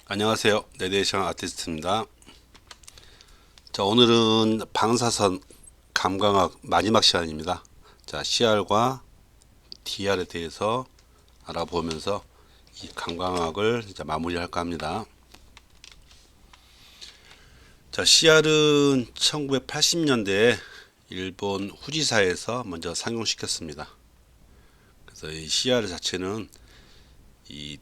안녕하세요. 레디에이션 아티스트입니다. 자, 오늘은 방사선 감광학 마지막 시간입니다. 자, CR과 DR에 대해서 알아보면서 이 감광학을 이제 마무리할까 합니다. 자, CR은 1980년대에 일본 후지사에서 먼저 상용시켰습니다. 그래서 이 CR 자체는 이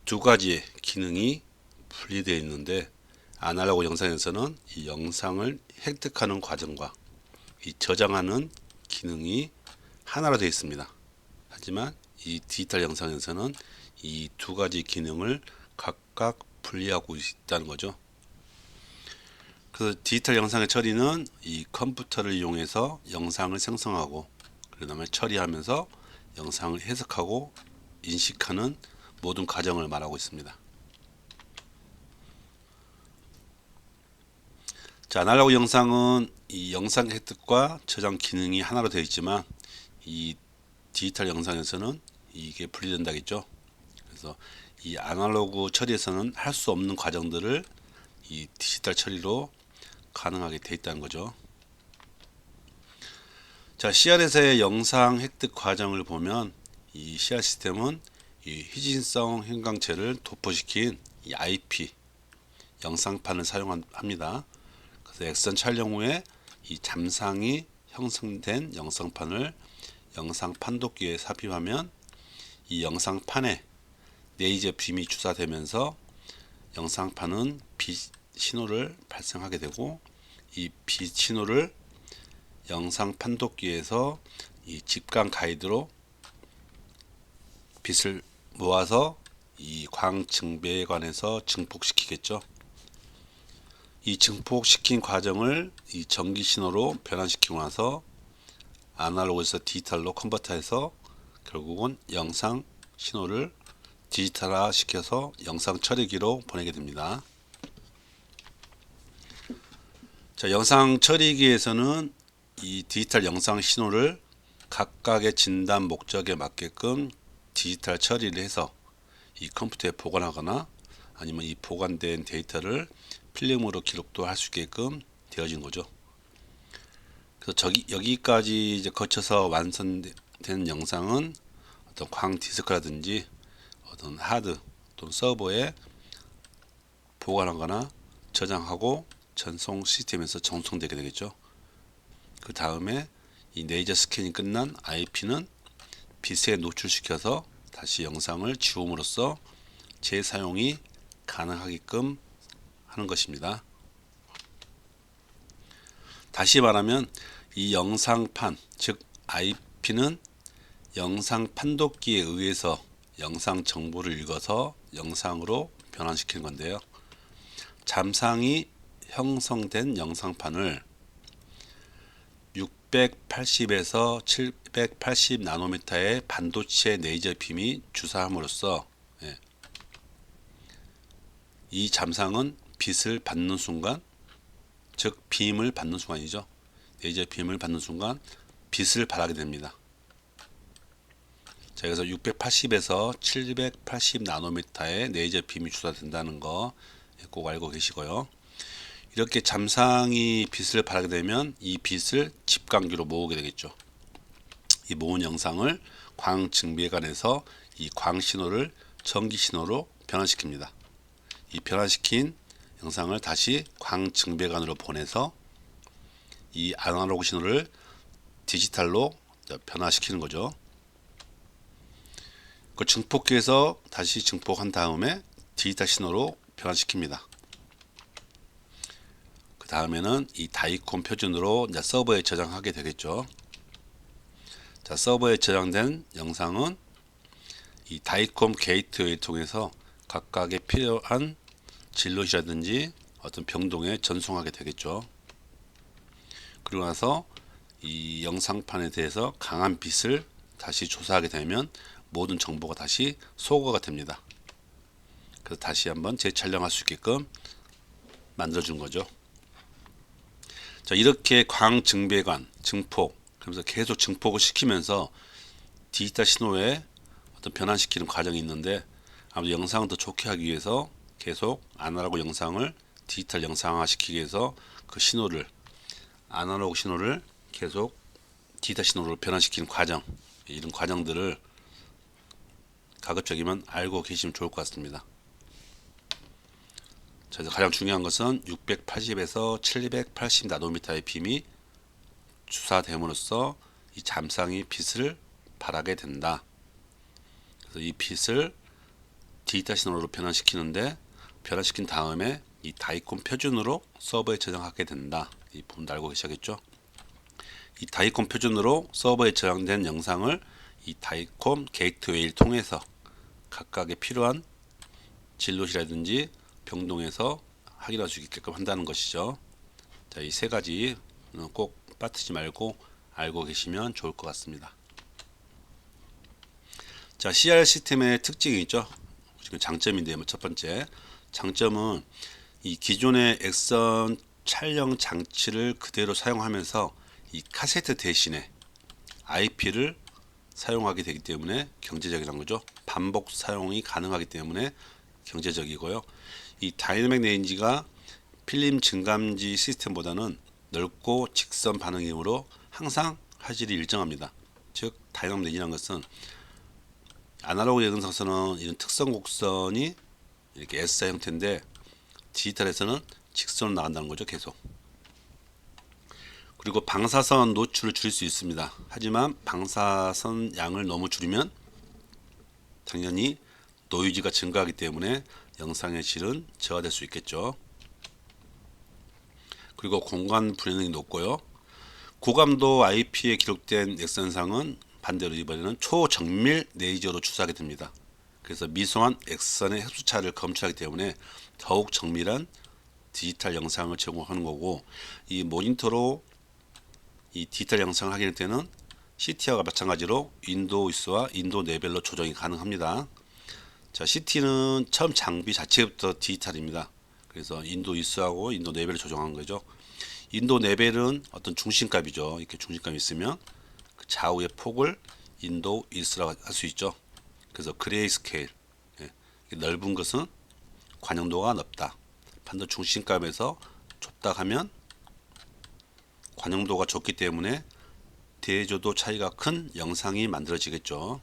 두 가지의 기능이 분리되어 있는데, 아날로그 영상에서는 이 영상을 획득하는 과정과 이 저장하는 기능이 하나로 되어 있습니다. 하지만 이 디지털 영상에서는 이 두 가지 기능을 각각 분리하고 있다는 거죠. 그래서 디지털 영상의 처리는 이 컴퓨터를 이용해서 영상을 생성하고, 그 다음에 처리하면서 영상을 해석하고 인식하는 모든 과정을 말하고 있습니다. 자, 아날로그 영상은 이 영상 획득과 저장 기능이 하나로 되어 있지만, 이 디지털 영상에서는 이게 분리된다겠죠. 그래서 이 아날로그 처리에서는 할 수 없는 과정들을 이 디지털 처리로 가능하게 되어 있다는 거죠. 자, CR에서의 영상 획득 과정을 보면, 이 CR 시스템은 이 희진성 형광체를 도포시킨 이 IP 영상판을 사용합니다. 그래서 액션 촬영 후에 이 잠상이 형성된 영상판을 영상 판독기에 삽입하면, 이 영상판에 레이저 빔이 주사되면서 영상판은 빛 신호를 발생하게 되고, 이 빛 신호를 영상 판독기에서 이 직관 가이드로 빛을 모아서 이 광증배관에서 증폭시키겠죠. 이 증폭시킨 과정을 이 전기 신호로 변환시키고 나서 아날로그에서 디지털로 컨버터해서 결국은 영상 신호를 디지털화 시켜서 영상 처리기로 보내게 됩니다. 자, 영상 처리기에서는 이 디지털 영상 신호를 각각의 진단 목적에 맞게끔 디지털 처리를 해서 이 컴퓨터에 보관하거나, 아니면 이 보관된 데이터를 필름으로 기록도 할 수 있게끔 되어진 거죠. 그래서 여기까지 이제 거쳐서 완성된 영상은 어떤 광 디스크라든지 어떤 하드 또는 서버에 보관하거나 저장하고 전송 시스템에서 전송되게 되겠죠. 그 다음에 이 레이저 스캔이 끝난 IP는 빛에 노출시켜서 다시 영상을 지움으로써 재사용이 가능하게끔 하는 것입니다. 다시 말하면 이 영상판, 즉 IP는 영상 판독기에 의해서 영상 정보를 읽어서 영상으로 변환시키는 건데요. 잠상이 형성된 영상판을 680에서 780 나노미터의 반도체 레이저 빔이 주사함으로써 이 잠상은 빛을 받는 순간, 즉 빔을 받는 순간이죠. 레이저 빔을 받는 순간 빛을 발하게 됩니다. 자, 그래서 680에서 780 나노미터의 레이저 빔이 주사된다는 거 꼭 알고 계시고요. 이렇게 잠상이 빛을 발하게 되면 이 빛을 집광기로 모으게 되겠죠. 이 모은 영상을 광증배관에서 이 광신호를 전기신호로 변환시킵니다. 이 변환시킨 영상을 다시 광증배관으로 보내서 이 아날로그 신호를 디지털로 변화시키는 거죠. 그 증폭기에서 다시 증폭한 다음에 디지털 신호로 변환시킵니다. 그 다음에는 이 다이콤 표준으로 서버에 저장하게 되겠죠. 자, 서버에 저장된 영상은 이 다이콤 게이트웨이를 통해서 각각의 필요한 진로시라든지 어떤 병동에 전송하게 되겠죠. 그리고 나서 이 영상판에 대해서 강한 빛을 다시 조사하게 되면 모든 정보가 다시 소거가 됩니다. 그래서 다시 한번 재촬영할 수 있게끔 만들어준 거죠. 자, 이렇게 광증배관, 증폭, 그러면서 계속 증폭을 시키면서 디지털 신호에 어떤 변환시키는 과정이 있는데, 아무래도 영상을 더 좋게 하기 위해서 계속 아날로그 영상을 디지털 영상화 시키기 위해서 그 신호를 아날로그 신호를 계속 디지털 신호로 변환시키는 과정, 이런 과정들을 가급적이면 알고 계시면 좋을 것 같습니다. 그래서 가장 중요한 것은 680에서 780 나노미터의 빔이 주사됨으로써 이 잠상이 빛을 발하게 된다. 그래서 이 빛을 디지털 신호로 변환시키는데, 변환시킨 다음에 이 다이콤 표준으로 서버에 저장하게 된다. 이 부분도 알고 계시겠죠? 이 다이콤 표준으로 서버에 저장된 영상을 이 다이콤 게이트웨이를 통해서 각각의 필요한 진로시라든지 병동에서 확인할 수 있게끔 한다는 것이죠. 자, 이 세 가지 꼭 빠뜨리지 말고 알고 계시면 좋을 것 같습니다. 자, CR 시스템의 특징이 있죠. 지금 장점인데요. 첫 번째 장점은 이 기존의 액선 촬영 장치를 그대로 사용하면서 이 카세트 대신에 IP를 사용하게 되기 때문에 경제적이라는 거죠. 반복 사용이 가능하기 때문에 경제적이고요. 이 다이내믹 레인지가 필름 증감지 시스템보다는 넓고 직선 반응이므로 항상 화질이 일정합니다. 즉 다이내믹 레인지라는 것은 아날로그 영상에서는 이런 특성 곡선이 이렇게 S자 형태인데 디지털에서는 직선으로 나간다는 거죠. 계속. 그리고 방사선 노출을 줄일 수 있습니다. 하지만 방사선 양을 너무 줄이면 당연히 노이즈가 증가하기 때문에 영상의 질은 저하될 수 있겠죠. 그리고 공간 불행이 높고요. 고감도 IP에 기록된 액선상은 반대로 이번에는 초정밀 레이저로 추사하게 됩니다. 그래서 미소한 액선의 흡수차를 검출하기 때문에 더욱 정밀한 디지털 영상을 제공하는 거고, 이 모니터로 이 디지털 영상을 확인할 때는 CT와 마찬가지로 윈도우 위스와 윈도우 레벨로 조정이 가능합니다. 자, CT는 처음 장비 자체부터 디지털입니다. 그래서 윈도우 위스하고 윈도우 레벨을 조정한 거죠. 윈도우 레벨은 어떤 중심값이죠. 이렇게 중심값이 있으면 그 좌우의 폭을 윈도우 위스라고 할 수 있죠. 그래서 그레이 스케일, 넓은 것은 관용도가 넓다. 반대 중심값에서 좁다 하면 관용도가 좁기 때문에 대조도 차이가 큰 영상이 만들어지겠죠.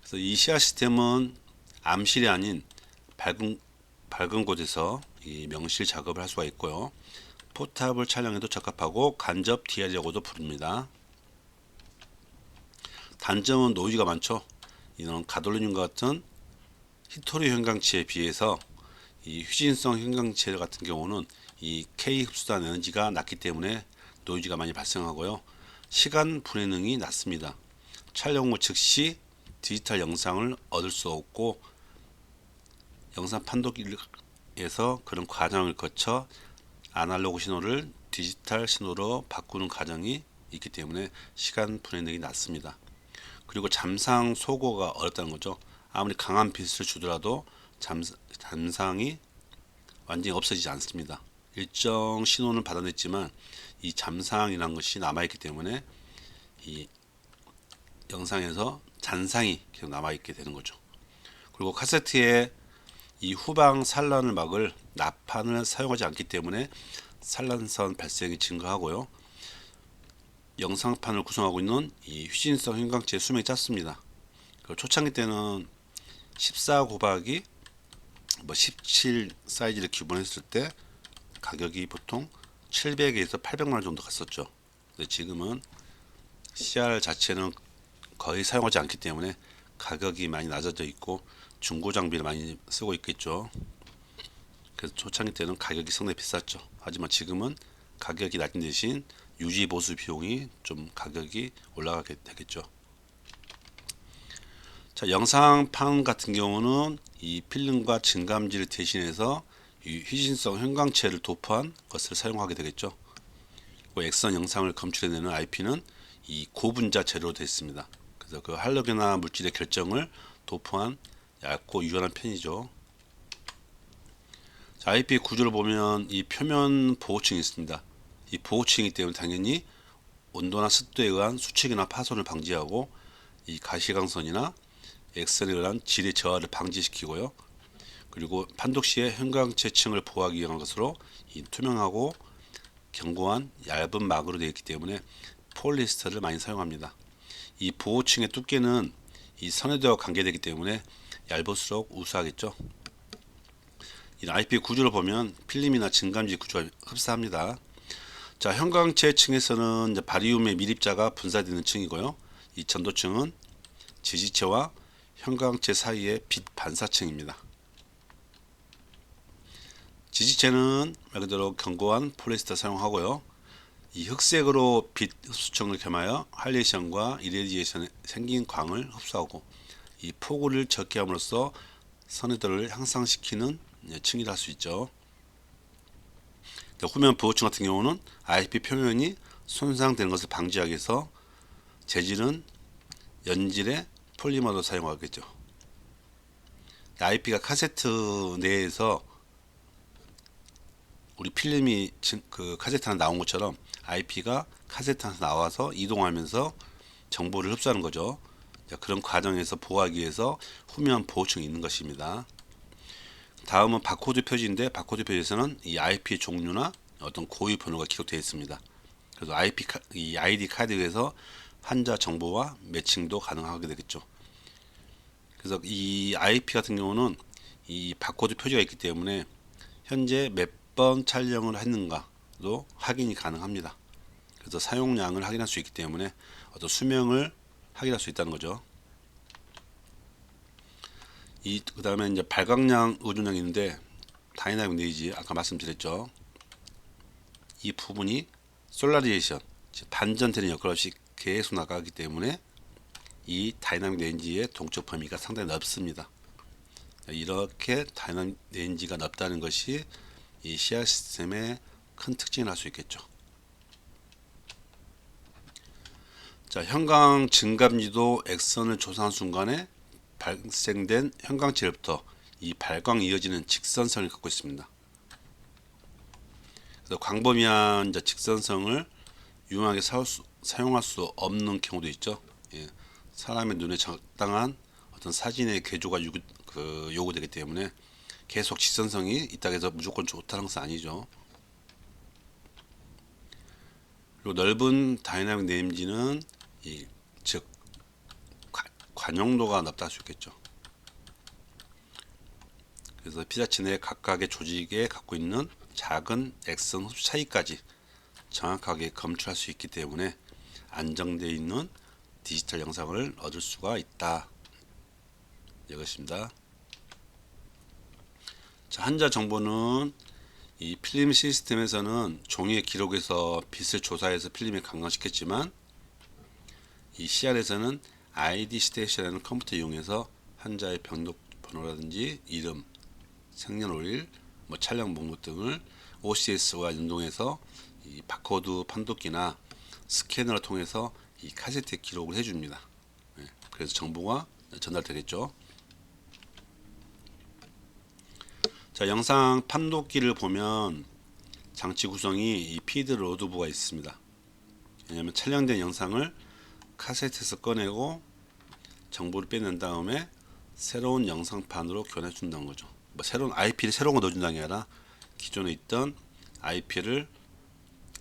그래서 이 CR 시스템은 암실이 아닌 밝은 곳에서 이 명실 작업을 할 수가 있고요. 포탑을 촬영에도 적합하고 간접 DR이라고도 부릅니다. 단점은 노이즈가 많죠. 이런 가돌리늄 같은 히토리 현광치에 비해서 이 휴진성 현광체 같은 경우는 이 K 흡수단 에너지가 낮기 때문에 노이즈가 많이 발생하고요. 시간 분해능이 낮습니다. 촬영 후 즉시 디지털 영상을 얻을 수 없고, 영상 판독기에서 그런 과정을 거쳐 아날로그 신호를 디지털 신호로 바꾸는 과정이 있기 때문에 시간 분해능이 낮습니다. 그리고 잠상 소거가 어렵다는 거죠. 아무리 강한 빛을 주더라도 잠상이 완전히 없어지지 않습니다. 일정 신호는 받아냈지만 이 잠상이라는 것이 남아있기 때문에 이 영상에서 잔상이 계속 남아있게 되는 거죠. 그리고 카세트에 이 후방 산란을 막을 나판을 사용하지 않기 때문에 산란선 발생이 증가하고요. 영상판을 구성하고 있는 이 휴진성 형광체의 수명이 짧습니다. 초창기 때는 14 곱하기 17 사이즈를 기본했을 때 가격이 보통 700에서 800만원 정도 갔었죠. 근데 지금은 CR 자체는 거의 사용하지 않기 때문에 가격이 많이 낮아져 있고 중고 장비를 많이 쓰고 있겠죠. 그래서 초창기 때는 가격이 상당히 비쌌죠. 하지만 지금은 가격이 낮은 대신 유지 보수 비용이 좀 가격이 올라가게 되겠죠. 자, 영상판 같은 경우는 이 필름과 증감지를 대신해서 이 휴진성 형광체를 도포한 것을 사용하게 되겠죠. 액선 영상을 검출해내는 IP는 이 고분자 재료로 되어 있습니다. 그래서 그 할로겐화 물질의 결정을 도포한 얇고 유연한 편이죠. 자, IP 구조를 보면 이 표면 보호층이 있습니다. 이 보호층이기 때문에 당연히 온도나 습도에 의한 수축이나 파손을 방지하고 이 가시광선이나 액선에 의한 질의 저하를 방지시키고요. 그리고 판독 시에 형광체층을 보호하기 위한 것으로 이 투명하고 견고한 얇은 막으로 되어 있기 때문에 폴리에스터를 많이 사용합니다. 이 보호층의 두께는 이 선에도와 관계되기 때문에 얇을수록 우수하겠죠. 이 IP 구조를 보면 필름이나 증감지 구조가 흡사합니다. 자, 형광체 층에서는 이제 바리움의 밀입자가 분사되는 층이고요. 이 전도층은 지지체와 형광체 사이의 빛 반사층입니다. 지지체는 말 그대로 견고한 폴리에스터 사용하고요. 이 흑색으로 빛 흡수층을 겸하여 할레이션과 이레디에이션에 생긴 광을 흡수하고 이 폭우를 적게 함으로써 선회도를 향상시키는 층이라 할 수 있죠. 후면 보호층 같은 경우는 IP 표면이 손상되는 것을 방지하기 위해서 재질은 연질의 폴리머로 사용하겠죠. IP가 카세트 내에서 우리 필름이 그 카세트 하나 나온 것처럼 IP가 카세트 하나 나와서 이동하면서 정보를 흡수하는 거죠. 그런 과정에서 보호하기 위해서 후면 보호층이 있는 것입니다. 다음은 바코드 표지인데 바코드 표지에서는 이 IP 종류나 어떤 고유 번호가 기록되어 있습니다. 그래서 이 ID 카드에서 환자 정보와 매칭도 가능하게 되겠죠. 그래서 이 IP 같은 경우는 이 바코드 표지가 있기 때문에 현재 몇 번 촬영을 했는가도 확인이 가능합니다. 그래서 사용량을 확인할 수 있기 때문에 어떤 수명을 확인할 수 있다는 거죠. 그 다음에 이제 발광량, 의존량이 있는데 다이나믹 레이지 아까 말씀드렸죠. 이 부분이 솔라리에이션, 반전되는 역할 없이 계속 나가기 때문에 이 다이나믹 레인지의 동적 범위가 상당히 넓습니다. 이렇게 다이나믹 레인지가 넓다는 것이 이 CR 시스템의 큰 특징을 할 수 있겠죠. 자, 형광 증감지도 X선을 조사한 순간에 발생된 형광체로부터 이 발광이 이어지는 직선성을 갖고 있습니다. 그래서 광범위한 직선성을 유용하게 사용할 수 없는 경우도 있죠. 예, 사람의 눈에 적당한 어떤 사진의 개조가 요구되기 때문에 계속 직선성이 있다고 해서 무조건 좋다는 것은 아니죠. 그리고 넓은 다이나믹 레인지는 즉 관용도가 넓다 할 수 있겠죠. 그래서 피사체 내 각각의 조직에 갖고 있는 작은 X선 흡수 차이까지 정확하게 검출할 수 있기 때문에 안정되어 있는 디지털 영상을 얻을 수가 있다. 이것입니다. 자, 환자 정보는 이 필름 시스템에서는 종이의 기록에서 빛을 조사해서 필름에 감광시켰지만 이 CR에서는 ID 스테이션이라는 컴퓨터 이용해서 환자의 병록 번호라든지 이름, 생년월일, 촬영 목록 등을 OCS와 연동해서 이 바코드 판독기나 스캐너를 통해서 이 카세트에 기록을 해줍니다. 그래서 정보가 전달되겠죠. 자, 영상 판독기를 보면 장치 구성이 이 피드 로드부가 있습니다. 왜냐하면 촬영된 영상을 카세트에서 꺼내고 정보를 빼낸 다음에 새로운 영상판으로 교환해 준다는 거죠. 새로운 IP를 새로운 거 넣어준다는 게 아니라 기존에 있던 IP를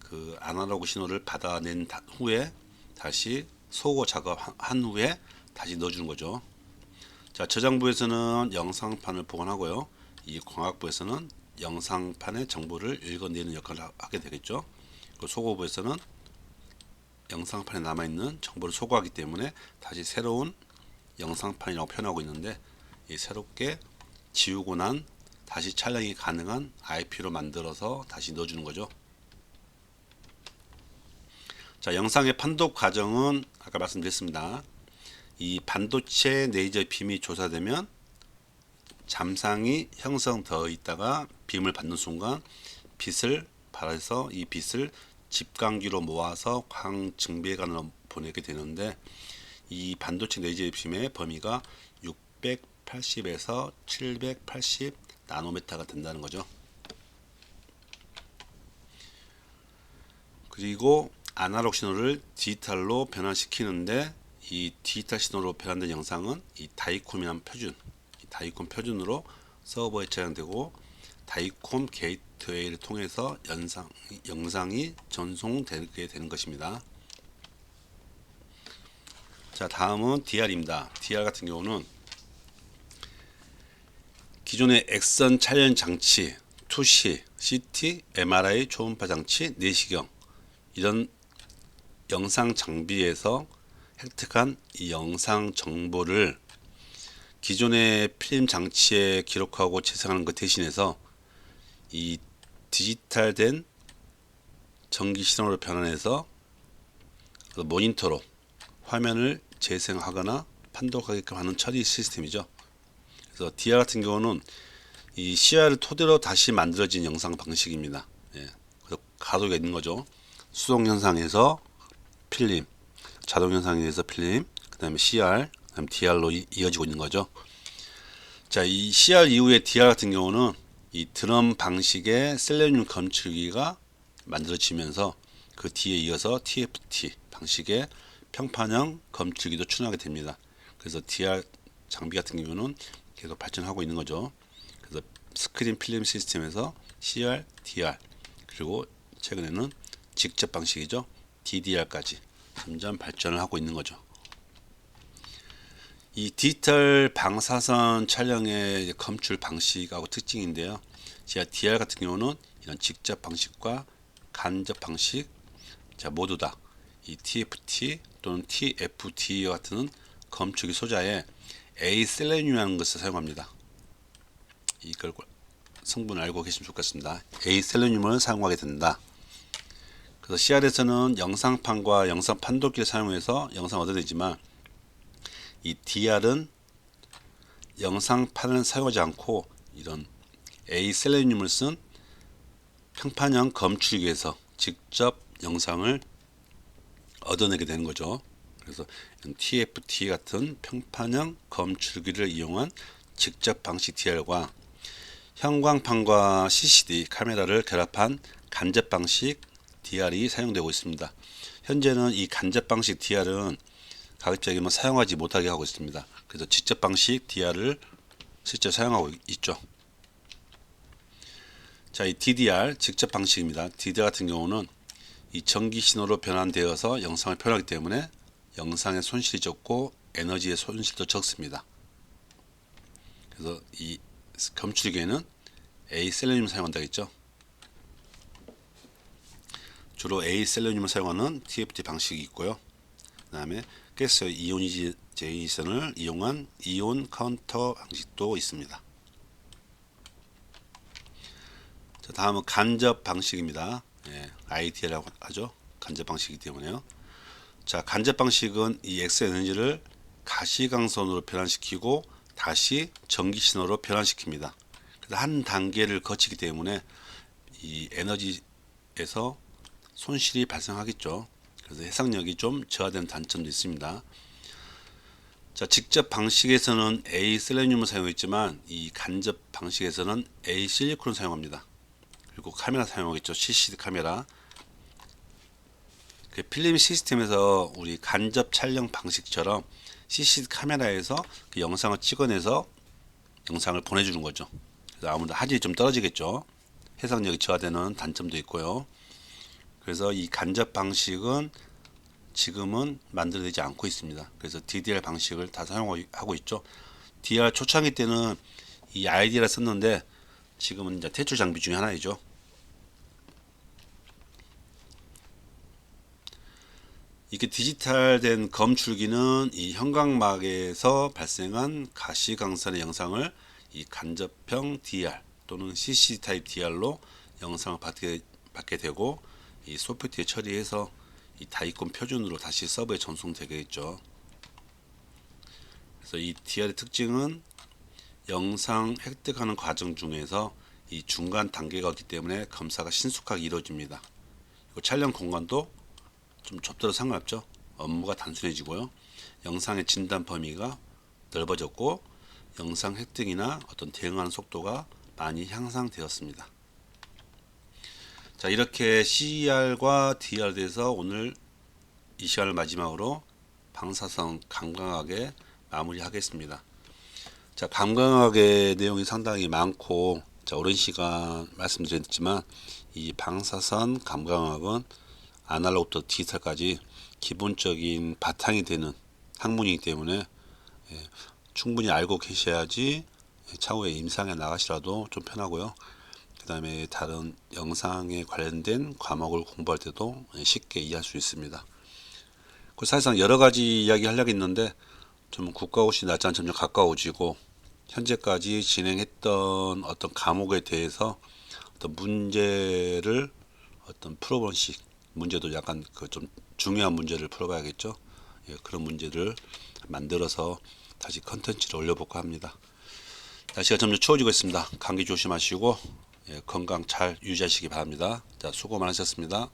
그 아날로그 신호를 받아낸 후에 다시 소거 작업한 후에 다시 넣어주는 거죠. 자, 저장부에서는 영상판을 보관하고요. 이 광학부에서는 영상판의 정보를 읽어내는 역할을 하게 되겠죠. 그 소거부에서는 영상판에 남아있는 정보를 소거하기 때문에 다시 새로운 영상판이라고 표현하고 있는데 이 새롭게 지우고 난 다시 촬영이 가능한 IP로 만들어서 다시 넣어주는 거죠. 자, 영상의 판독 과정은 아까 말씀드렸습니다. 이 반도체 레이저 빔이 조사되면 잠상이 형성되어 있다가 빔을 받는 순간 빛을 발해서 이 빛을 집광기로 모아서 광증배관으로 보내게 되는데 이 반도체 레이저 빔의 범위가 680에서 780 나노미터가 된다는 거죠. 그리고 아날로그 신호를 디지털로 변환시키는데 이 디지털 신호로 변환된 영상은 이 다이콤이라는 표준, 이 다이콤 표준으로 서버에 저장되고 다이콤 게이트웨이를 통해서 영상이 전송되게 되는 것입니다. 자, 다음은 DR입니다. DR 같은 경우는 기존의 액선 촬영 장치, 투시, CT, MRI 초음파 장치, 내시경 이런 영상 장비에서 획득한 이 영상 정보를 기존의 필름 장치에 기록하고 재생하는 것 대신해서 이 디지털된 전기 신호로 변환해서 모니터로 화면을 재생하거나 판독하게끔 하는 처리 시스템이죠. 그래서 DR 같은 경우는 이 CR을 토대로 다시 만들어진 영상 방식입니다. 예, 그래서 가속이 있는 거죠. 수동 현상에서 필름, 자동 현상에서 필름, 그 다음에 CR, 그 다음에 DR로 이어지고 있는 거죠. 자, 이 CR 이후에 DR 같은 경우는 이 드럼 방식의 셀레늄 검출기가 만들어지면서 그 뒤에 이어서 TFT 방식의 평판형 검출기도 출원하게 됩니다. 그래서 DR 장비 같은 경우는 계속 발전하고 있는 거죠. 그래서 스크린 필름 시스템에서 CR, DR 그리고 최근에는 직접 방식이죠. DDR까지 점점 발전을 하고 있는 거죠. 이 디지털 방사선 촬영의 검출 방식하고 특징인데요. DR 같은 경우는 이런 직접 방식과 간접 방식 모두 다 이 TFT 또는 TFT 같은 검출기 소자에 A셀레늄이라는 것을 사용합니다. 이걸 성분을 알고 계시면 좋겠습니다. A셀레늄을 사용하게 된다. 그래서 CR에서는 영상판과 영상 판독기를 사용해서 영상을 얻어내지만 이 DR은 영상판을 사용하지 않고 이런 A셀레늄을 쓴 평판형 검출기에서 직접 영상을 얻어내게 되는 거죠. 그래서 TFT 같은 평판형 검출기를 이용한 직접 방식 DR과 형광판과 CCD 카메라를 결합한 간접 방식 DR이 사용되고 있습니다. 현재는 이 간접 방식 DR은 가급적이면 사용하지 못하게 하고 있습니다. 그래서 직접 방식 DR을 실제 사용하고 있죠. 자, 이 DDR 직접 방식입니다. DDR 같은 경우는 이 전기 신호로 변환되어서 영상을 표현하기 때문에 영상의 손실이 적고 에너지의 손실도 적습니다. 그래서 이 검출기에는 A셀레늄을 사용한다 했죠. 주로 A셀레늄을 사용하는 TFT 방식이 있고요. 그 다음에 가스 이오니제이션을 이용한 이온 카운터 방식도 있습니다. 자, 다음은 간접 방식입니다. 예, ID라고 하죠. 간접 방식이기 때문에요. 자, 간접 방식은 이 X 에너지를 가시광선으로 변환시키고 다시 전기 신호로 변환시킵니다. 그래서 한 단계를 거치기 때문에 이 에너지에서 손실이 발생하겠죠. 그래서 해상력이 좀 저하되는 단점도 있습니다. 자, 직접 방식에서는 A셀레늄을 사용했지만 이 간접 방식에서는 A실리콘을 사용합니다. 그리고 카메라 사용하겠죠. CCD 카메라. 그 필름 시스템에서 우리 간접 촬영 방식처럼 CCD 카메라에서 그 영상을 찍어내서 영상을 보내주는 거죠. 그래서 아무래도 화질이 좀 떨어지겠죠. 해상력이 저하되는 단점도 있고요. 그래서 이 간접 방식은 지금은 만들어내지 않고 있습니다. 그래서 DDR 방식을 다 사용하고 있죠. DR 초창기 때는 이 ID를 썼는데 지금은 이제 퇴출 장비 중에 하나이죠. 이게 디지털된 검출기는 이 형광막에서 발생한 가시광선의 영상을 이 간접형 DR 또는 CC 타입 DR로 영상을 받게 되고 이 소프트웨어 처리해서 이 다이콤 표준으로 다시 서버에 전송되겠죠. 그래서 이 DR의 특징은 영상 획득하는 과정 중에서 이 중간 단계가 없기 때문에 검사가 신속하게 이루어집니다. 그리고 촬영 공간도 좀 좁더라도 상관없죠. 업무가 단순해지고요. 영상의 진단 범위가 넓어졌고 영상 획득이나 어떤 대응하는 속도가 많이 향상되었습니다. 자, 이렇게 CR과 DR에 대해서 오늘 이 시간을 마지막으로 방사선 간단하게 마무리하겠습니다. 자, 감광학의 내용이 상당히 많고, 자, 오랜 시간 말씀드렸지만 이 방사선 감광학은 아날로그부터 디지털까지 기본적인 바탕이 되는 학문이기 때문에 충분히 알고 계셔야지 차후에 임상에 나가시라도 좀 편하고요. 그 다음에 다른 영상에 관련된 과목을 공부할 때도 쉽게 이해할 수 있습니다. 그 사실상 여러 가지 이야기 하려고 했는데 좀 국가고시 날짜는 점점 가까워지고 현재까지 진행했던 어떤 과목에 대해서 어떤 문제를 어떤 풀어본 식 문제도 약간 그 좀 중요한 문제를 풀어봐야겠죠. 예, 그런 문제를 만들어서 다시 컨텐츠를 올려볼까 합니다. 날씨가 점점 추워지고 있습니다. 감기 조심하시고 건강 잘 유지하시기 바랍니다. 자, 수고 많으셨습니다.